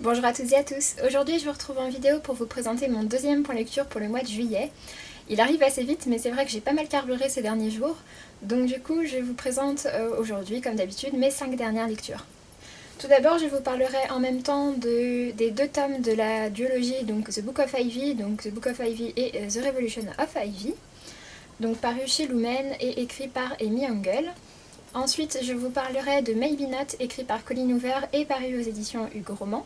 Bonjour à toutes et à tous, aujourd'hui je vous retrouve en vidéo pour vous présenter mon deuxième point lecture pour le mois de juillet. Il arrive assez vite mais c'est vrai que j'ai pas mal carburé ces derniers jours, donc du coup je vous présente aujourd'hui comme d'habitude mes 5 dernières lectures. Tout d'abord je vous parlerai en même temps des deux tomes de la duologie, donc The Book of Ivy, donc The Book of Ivy et The Revolution of Ivy, donc paru chez Lumen et écrit par Amy Engel. Ensuite je vous parlerai de Maybe Not, écrit par Colleen Hoover et paru aux éditions Hugo Roman.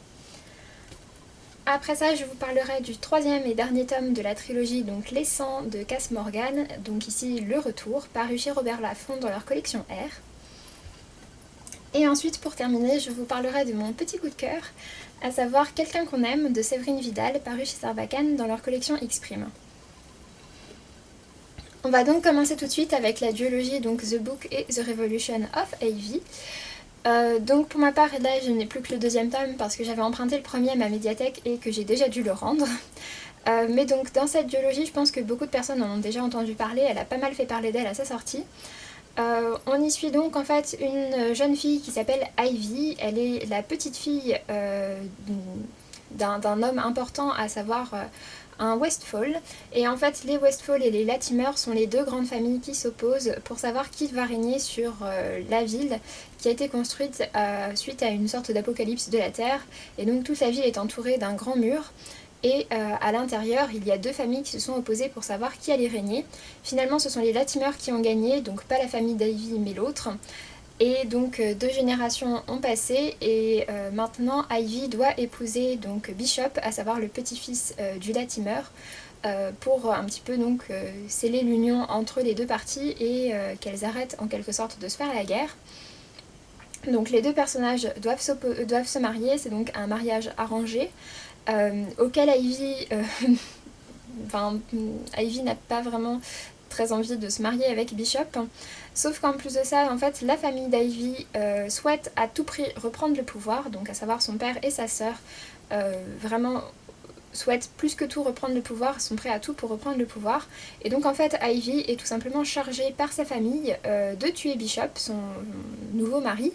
Après ça, je vous parlerai du troisième et dernier tome de la trilogie, donc Les 100 de Cass Morgan, donc ici Le Retour, paru chez Robert Laffont dans leur collection R. Et ensuite, pour terminer, je vous parlerai de mon petit coup de cœur, à savoir Quelqu'un qu'on aime de Séverine Vidal, paru chez Sarbacane dans leur collection X-Prime. On va donc commencer tout de suite avec la duologie, donc The Book et The Revolution of Ivy. Donc pour ma part, là je n'ai plus que le deuxième tome parce que j'avais emprunté le premier à ma médiathèque et que j'ai déjà dû le rendre. Mais donc dans cette duologie, je pense que beaucoup de personnes en ont déjà entendu parler, elle a pas mal fait parler d'elle à sa sortie. On y suit donc en fait une jeune fille qui s'appelle Ivy, elle est la petite fille d'un homme important, à savoir un Westfall. Et en fait les Westfall et les Latimer sont les deux grandes familles qui s'opposent pour savoir qui va régner sur la ville qui a été construite suite à une sorte d'apocalypse de la Terre. Et donc toute la ville est entourée d'un grand mur. Et à l'intérieur, il y a deux familles qui se sont opposées pour savoir qui allait régner. Finalement, ce sont les Latimer qui ont gagné, donc pas la famille d'Ivy mais l'autre. Et donc deux générations ont passé et maintenant Ivy doit épouser donc Bishop, à savoir le petit-fils du Latimer, pour un petit peu donc sceller l'union entre les deux parties et qu'elles arrêtent en quelque sorte de se faire la guerre. Donc les deux personnages doivent se marier, c'est donc un mariage arrangé auquel Ivy, Ivy n'a pas vraiment très envie de se marier avec Bishop, sauf qu'en plus de ça, en fait, la famille d'Ivy souhaite à tout prix reprendre le pouvoir, donc à savoir son père et sa sœur, vraiment souhaitent plus que tout reprendre le pouvoir, sont prêts à tout pour reprendre le pouvoir. Et donc en fait, Ivy est tout simplement chargée par sa famille de tuer Bishop, son nouveau mari.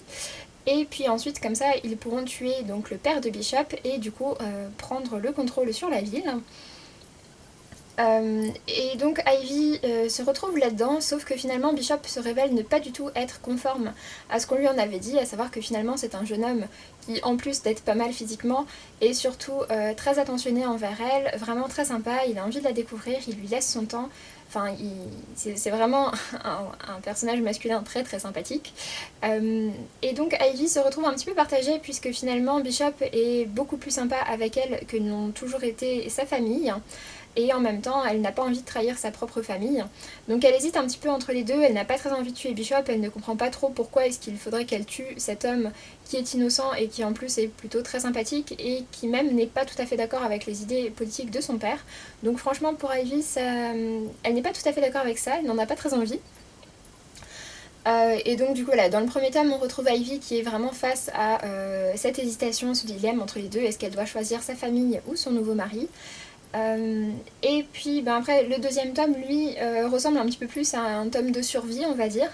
Et puis ensuite, comme ça, ils pourront tuer donc le père de Bishop et du coup prendre le contrôle sur la ville. Et donc Ivy se retrouve là-dedans, sauf que finalement Bishop se révèle ne pas du tout être conforme à ce qu'on lui en avait dit, à savoir que finalement c'est un jeune homme qui, en plus d'être pas mal physiquement, est surtout très attentionné envers elle, vraiment très sympa, il a envie de la découvrir, il lui laisse son temps. Enfin, c'est vraiment un personnage masculin très très sympathique. Et donc Ivy se retrouve un petit peu partagée puisque finalement Bishop est beaucoup plus sympa avec elle que n'ont toujours été sa famille. Et en même temps, elle n'a pas envie de trahir sa propre famille. Donc elle hésite un petit peu entre les deux, elle n'a pas très envie de tuer Bishop, elle ne comprend pas trop pourquoi est-ce qu'il faudrait qu'elle tue cet homme qui est innocent et qui en plus est plutôt très sympathique et qui même n'est pas tout à fait d'accord avec les idées politiques de son père. Donc franchement pour Ivy, elle n'est pas tout à fait d'accord avec ça, elle n'en a pas très envie. Et donc du coup voilà, dans le premier tome on retrouve Ivy qui est vraiment face à cette hésitation, ce dilemme entre les deux, est-ce qu'elle doit choisir sa famille ou son nouveau mari. Et puis après le deuxième tome lui ressemble un petit peu plus à un tome de survie on va dire.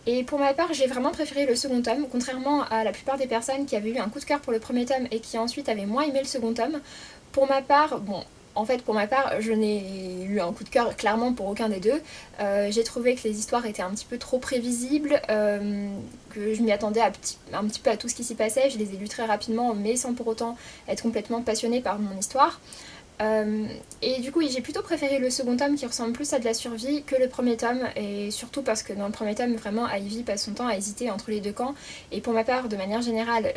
Et pour ma part j'ai vraiment préféré le second tome, contrairement à la plupart des personnes qui avaient eu un coup de cœur pour le premier tome et qui ensuite avaient moins aimé le second tome. Pour ma part, je n'ai eu un coup de cœur clairement pour aucun des deux. J'ai trouvé que les histoires étaient un petit peu trop prévisibles, que je m'y attendais un petit peu à tout ce qui s'y passait. Je les ai lus très rapidement mais sans pour autant être complètement passionnée par mon histoire. Et du coup j'ai plutôt préféré le second tome qui ressemble plus à de la survie que le premier tome, et surtout parce que dans le premier tome vraiment Ivy passe son temps à hésiter entre les deux camps, et pour ma part de manière générale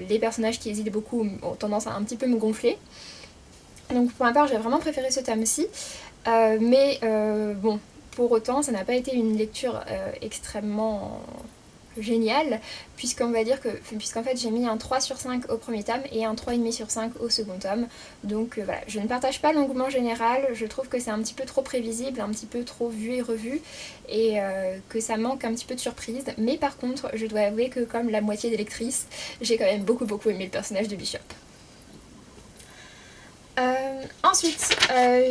les personnages qui hésitent beaucoup ont tendance à un petit peu me gonfler. Donc pour ma part j'ai vraiment préféré ce tome-ci, mais bon, pour autant ça n'a pas été une lecture extrêmement génial, puisqu'en fait j'ai mis un 3 sur 5 au premier tome et un 3,5 sur 5 au second tome. Donc voilà, je ne partage pas l'engouement général, je trouve que c'est un petit peu trop prévisible, un petit peu trop vu et revu, et que ça manque un petit peu de surprise. Mais par contre, je dois avouer que comme la moitié des lectrices, j'ai quand même beaucoup aimé le personnage de Bishop. Ensuite,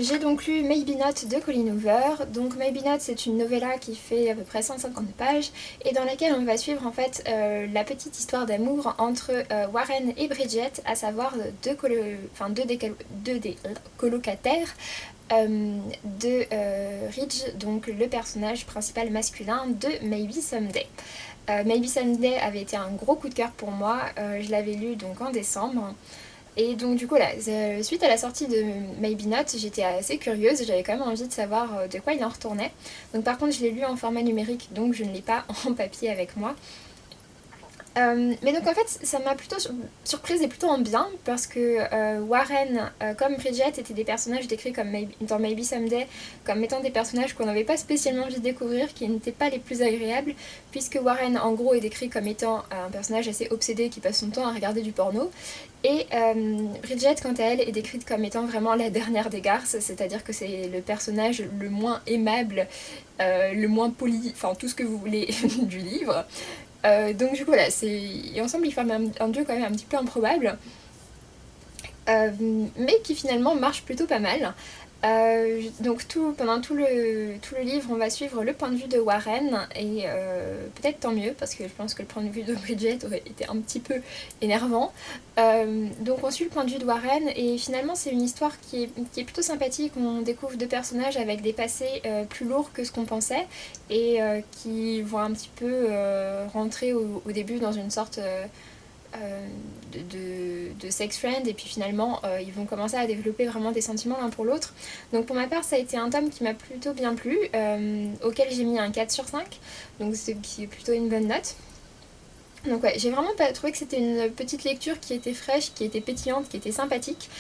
j'ai donc lu Maybe Not de Colleen Hoover. Donc Maybe Not, c'est une novella qui fait à peu près 150 pages et dans laquelle on va suivre en fait la petite histoire d'amour entre Warren et Bridget, à savoir deux des colocataires de Ridge, donc le personnage principal masculin de Maybe Someday. Maybe Someday avait été un gros coup de cœur pour moi, je l'avais lu donc en décembre. Et donc du coup là, suite à la sortie de Maybe Not, j'étais assez curieuse, j'avais quand même envie de savoir de quoi il en retournait. Donc par contre je l'ai lu en format numérique, donc je ne l'ai pas en papier avec moi. Mais donc en fait ça m'a plutôt surprise et plutôt en bien parce que Warren comme Bridget étaient des personnages décrits comme dans Maybe Someday comme étant des personnages qu'on n'avait pas spécialement envie de découvrir, qui n'étaient pas les plus agréables, puisque Warren en gros est décrit comme étant un personnage assez obsédé qui passe son temps à regarder du porno, et Bridget quant à elle est décrite comme étant vraiment la dernière des garces, c'est-à-dire que c'est le personnage le moins aimable, le moins poli, enfin tout ce que vous voulez du livre. Donc du coup voilà, et ensemble ils forment un duo quand même un petit peu improbable, mais qui finalement marche plutôt pas mal. Donc pendant tout le livre, on va suivre le point de vue de Warren, et peut-être tant mieux, parce que je pense que le point de vue de Bridget aurait été un petit peu énervant. Donc on suit le point de vue de Warren, et finalement c'est une histoire qui est plutôt sympathique. On découvre deux personnages avec des passés plus lourds que ce qu'on pensait, et qui vont un petit peu rentrer au début dans une sorte de sex friend, et puis finalement ils vont commencer à développer vraiment des sentiments l'un pour l'autre. Donc pour ma part ça a été un tome qui m'a plutôt bien plu, auquel j'ai mis un 4 sur 5, donc ce qui est plutôt une bonne note. Donc ouais, j'ai vraiment trouvé que c'était une petite lecture qui était fraîche, qui était pétillante, qui était sympathique.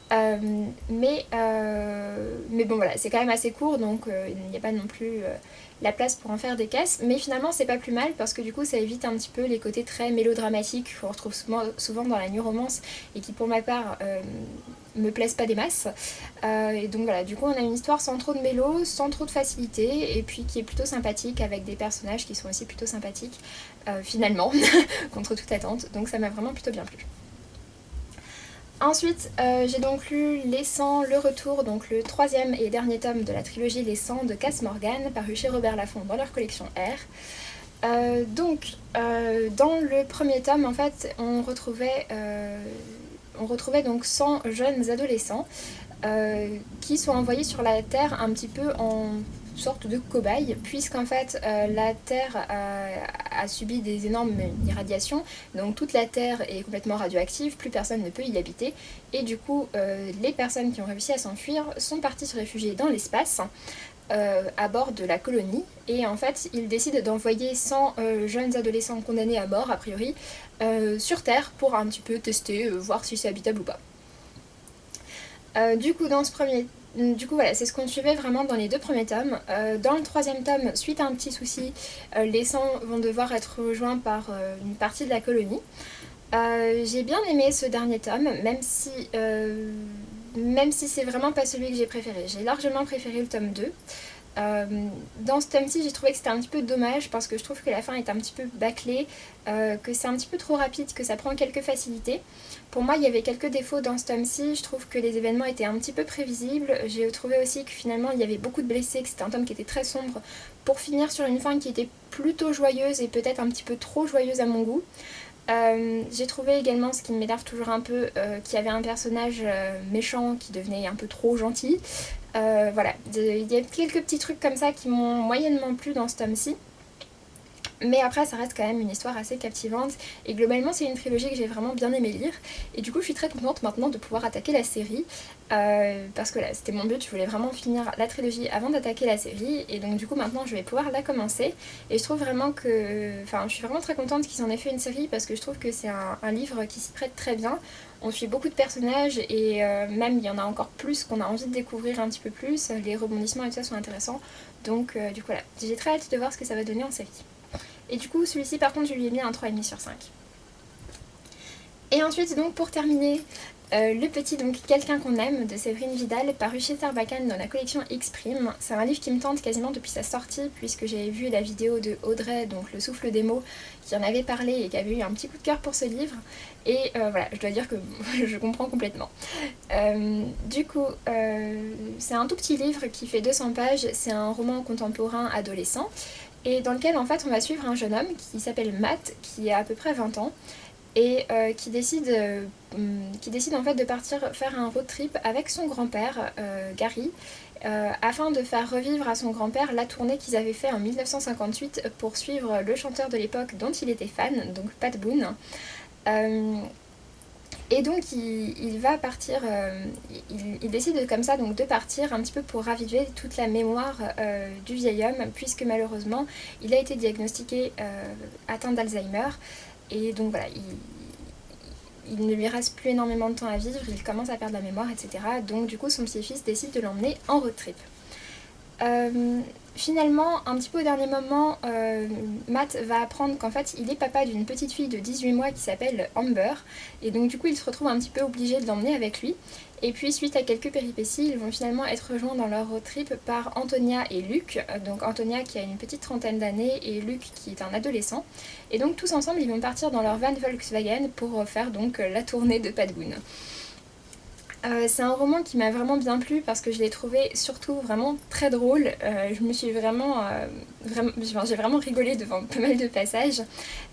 Mais bon voilà, c'est quand même assez court, donc il n'y a pas non plus la place pour en faire des caisses. Mais finalement c'est pas plus mal, parce que du coup ça évite un petit peu les côtés très mélodramatiques qu'on retrouve souvent dans la new romance, et qui pour ma part me plaisent pas des masses. Et donc voilà, du coup on a une histoire sans trop de mélo, sans trop de facilité, et puis qui est plutôt sympathique, avec des personnages qui sont aussi plutôt sympathiques finalement, contre toute attente. Donc ça m'a vraiment plutôt bien plu. Ensuite, j'ai donc lu Les 100, le retour, donc le troisième et dernier tome de la trilogie Les 100 de Cass Morgan, paru chez Robert Laffont dans leur collection R. Dans le premier tome, en fait, on retrouvait donc 100 jeunes adolescents qui sont envoyés sur la Terre un petit peu en sorte de cobaye, puisqu'en fait la Terre a subi des énormes irradiations, donc toute la Terre est complètement radioactive, plus personne ne peut y habiter, et du coup les personnes qui ont réussi à s'enfuir sont parties se réfugier dans l'espace à bord de la colonie, et en fait ils décident d'envoyer 100 jeunes adolescents condamnés à mort a priori sur Terre pour un petit peu tester, voir si c'est habitable ou pas. Du coup voilà, c'est ce qu'on suivait vraiment dans les deux premiers tomes. Dans le troisième tome, suite à un petit souci, les 100 vont devoir être rejoints par une partie de la colonie. J'ai bien aimé ce dernier tome, même si c'est vraiment pas celui que j'ai préféré. J'ai largement préféré le tome 2. Dans ce tome-ci, j'ai trouvé que c'était un petit peu dommage, parce que je trouve que la fin est un petit peu bâclée, que c'est un petit peu trop rapide, que ça prend quelques facilités. Pour moi, il y avait quelques défauts dans ce tome-ci. Je trouve que les événements étaient un petit peu prévisibles. J'ai trouvé aussi que finalement il y avait beaucoup de blessés, que c'était un tome qui était très sombre, pour finir sur une fin qui était plutôt joyeuse, et peut-être un petit peu trop joyeuse à mon goût. J'ai trouvé également, ce qui m'énerve toujours un peu, qu'il y avait un personnage méchant qui devenait un peu trop gentil. Voilà, il y a quelques petits trucs comme ça qui m'ont moyennement plu dans ce tome-ci. Mais après ça reste quand même une histoire assez captivante, et globalement c'est une trilogie que j'ai vraiment bien aimé lire, et du coup je suis très contente maintenant de pouvoir attaquer la série, parce que là c'était mon but, je voulais vraiment finir la trilogie avant d'attaquer la série, et donc du coup maintenant je vais pouvoir la commencer, et je trouve vraiment que, enfin je suis vraiment très contente qu'ils en aient fait une série, parce que je trouve que c'est un livre qui s'y prête très bien. On suit beaucoup de personnages, et même il y en a encore plus qu'on a envie de découvrir un petit peu plus, les rebondissements et tout ça sont intéressants, donc du coup voilà, j'ai très hâte de voir ce que ça va donner en série. Et du coup celui-ci par contre je lui ai mis un 3,5 sur 5. Et ensuite donc pour terminer, Le petit donc Quelqu'un qu'on aime de Séverine Vidal, paru chez Sarbacane dans la collection X-Prime. C'est un livre qui me tente quasiment depuis sa sortie, puisque j'ai vu la vidéo de Audrey, donc Le Souffle des mots, qui en avait parlé et qui avait eu un petit coup de cœur pour ce livre. Et voilà, je dois dire que je comprends complètement. Du coup, c'est un tout petit livre qui fait 200 pages, c'est un roman contemporain adolescent, et dans lequel en fait on va suivre un jeune homme qui s'appelle Matt, qui a à peu près 20 ans, et qui décide en fait de partir faire un road trip avec son grand-père, Gary, afin de faire revivre à son grand-père la tournée qu'ils avaient fait en 1958 pour suivre le chanteur de l'époque dont il était fan, donc Pat Boone. Et donc il va partir, il décide comme ça donc de partir un petit peu pour raviver toute la mémoire du vieil homme, puisque malheureusement il a été diagnostiqué atteint d'Alzheimer. Et donc voilà, il ne lui reste plus énormément de temps à vivre, il commence à perdre la mémoire, etc. Donc du coup son petit-fils décide de l'emmener en road trip. Finalement, un petit peu au dernier moment, Matt va apprendre qu'en fait il est papa d'une petite fille de 18 mois qui s'appelle Amber, et donc du coup il se retrouve un petit peu obligé de l'emmener avec lui. Et puis suite à quelques péripéties, ils vont finalement être rejoints dans leur road trip par Antonia et Luc, donc Antonia qui a une petite trentaine d'années et Luc qui est un adolescent. Et donc tous ensemble ils vont partir dans leur van Volkswagen pour faire donc la tournée de Pat Boone. C'est un roman qui m'a vraiment bien plu parce que je l'ai trouvé surtout vraiment très drôle. Je me suis j'ai vraiment rigolé devant pas mal de passages.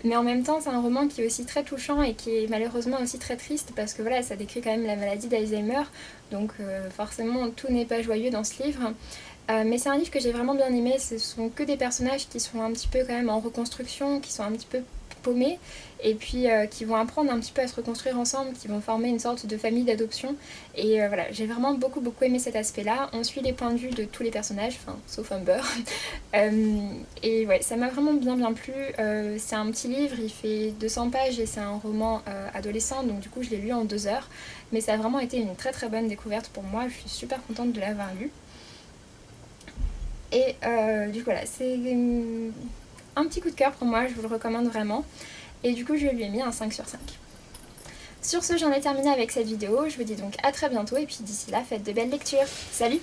Mais en même temps, c'est un roman qui est aussi très touchant et qui est malheureusement aussi très triste parce que voilà, ça décrit quand même la maladie d'Alzheimer. Donc forcément, tout n'est pas joyeux dans ce livre. Mais c'est un livre que j'ai vraiment bien aimé. Ce sont que des personnages qui sont un petit peu quand même en reconstruction, qui sont un petit peu paumés et puis qui vont apprendre un petit peu à se reconstruire ensemble, qui vont former une sorte de famille d'adoption. Et voilà, j'ai vraiment beaucoup aimé cet aspect-là. On suit les points de vue de tous les personnages, enfin sauf Amber. Et ouais, ça m'a vraiment bien plu. C'est un petit livre, il fait 200 pages et c'est un roman adolescent, donc du coup je l'ai lu en 2 heures. Mais ça a vraiment été une très bonne découverte pour moi, je suis super contente de l'avoir lu. Et du coup voilà, c'est un petit coup de cœur pour moi, je vous le recommande vraiment. Et du coup je lui ai mis un 5 sur 5. Sur ce, j'en ai terminé avec cette vidéo, je vous dis donc à très bientôt et puis d'ici là, faites de belles lectures. Salut!